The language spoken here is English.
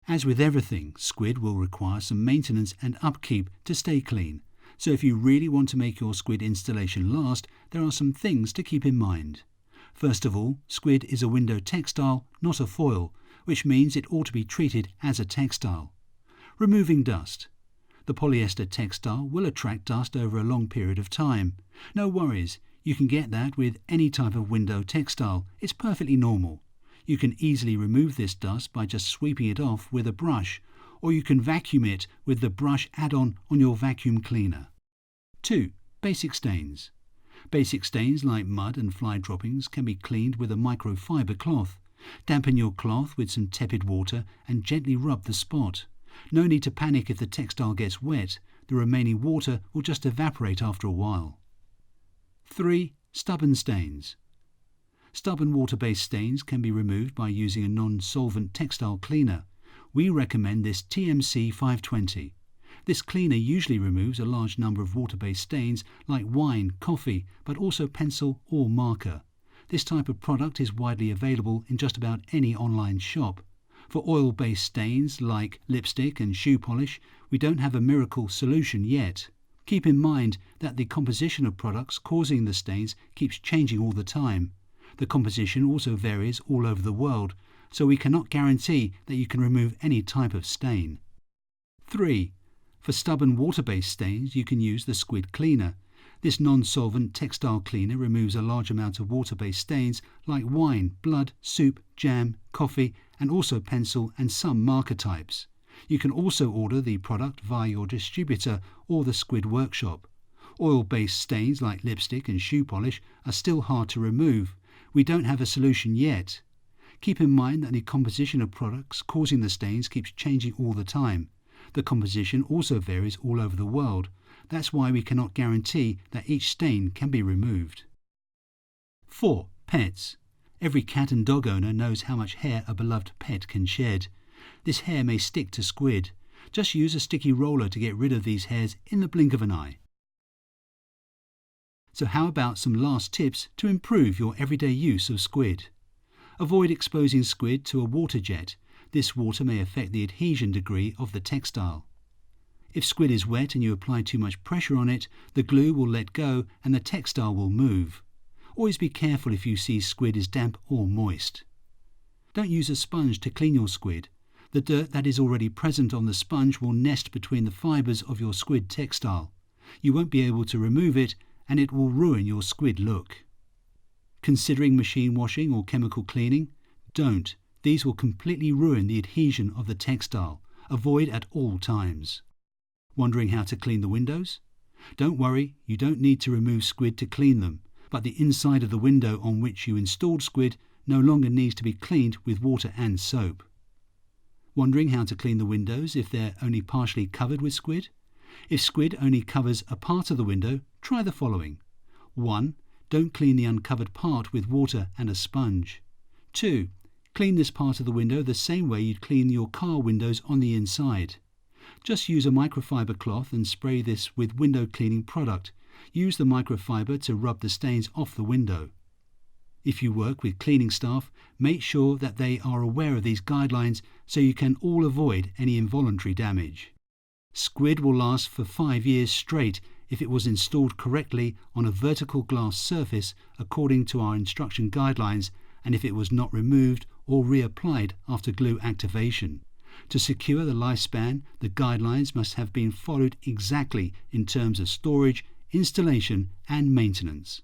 As with everything, Squid will require some maintenance and upkeep to stay clean. So if you really want to make your Squid installation last, there are some things to keep in mind. First of all, Squid is a window textile, not a foil, which means it ought to be treated as a textile. Removing dust. The polyester textile will attract dust over a long period of time. No worries, you can get that with any type of window textile. It's perfectly normal. You can easily remove this dust by just sweeping it off with a brush, or you can vacuum it with the brush add-on on your vacuum cleaner. 2. Basic stains. Basic stains like mud and fly droppings can be cleaned with a microfiber cloth. Dampen your cloth with some tepid water and gently rub the spot. No need to panic if the textile gets wet. The remaining water will just evaporate after a while. 3. Stubborn stains. Stubborn water-based stains can be removed by using a non-solvent textile cleaner. We recommend this TMC 520. This cleaner usually removes a large number of water-based stains like wine, coffee, but also pencil or marker. This type of product is widely available in just about any online shop. For oil-based stains like lipstick and shoe polish, we don't have a miracle solution yet. Keep in mind that the composition of products causing the stains keeps changing all the time. The composition also varies all over the world, so we cannot guarantee that you can remove any type of stain. 3. For stubborn water-based stains, you can use the Squid cleaner. This non-solvent textile cleaner removes a large amount of water-based stains like wine, blood, soup, jam, coffee, and also pencil and some marker types. You can also order the product via your distributor or the Squid workshop. Oil-based stains like lipstick and shoe polish are still hard to remove. We don't have a solution yet. Keep in mind that the composition of products causing the stains keeps changing all the time. The composition also varies all over the world. That's why we cannot guarantee that each stain can be removed. 4. Pets. Every cat and dog owner knows how much hair a beloved pet can shed. This hair may stick to Squid. Just use a sticky roller to get rid of these hairs in the blink of an eye. So how about some last tips to improve your everyday use of Squid? Avoid exposing Squid to a water jet. This water may affect the adhesion degree of the textile. If Squid is wet and you apply too much pressure on it, the glue will let go and the textile will move. Always be careful if you see Squid is damp or moist. Don't use a sponge to clean your Squid. The dirt that is already present on the sponge will nest between the fibres of your Squid textile. You won't be able to remove it and it will ruin your Squid look. Considering machine washing or chemical cleaning? Don't. These will completely ruin the adhesion of the textile. Avoid at all times. Wondering how to clean the windows? Don't worry, you don't need to remove Squid to clean them, but the inside of the window on which you installed Squid no longer needs to be cleaned with water and soap. Wondering how to clean the windows if they're only partially covered with Squid? If Squid only covers a part of the window, try the following. 1. Don't clean the uncovered part with water and a sponge. 2. Clean this part of the window the same way you'd clean your car windows on the inside. Just use a microfiber cloth and spray this with window cleaning product. Use the microfiber to rub the stains off the window. If you work with cleaning staff, make sure that they are aware of these guidelines so you can all avoid any involuntary damage. Squid will last for 5 years straight if it was installed correctly on a vertical glass surface according to our instruction guidelines and if it was not removed or reapplied after glue activation. To secure the lifespan, the guidelines must have been followed exactly in terms of storage, installation and maintenance.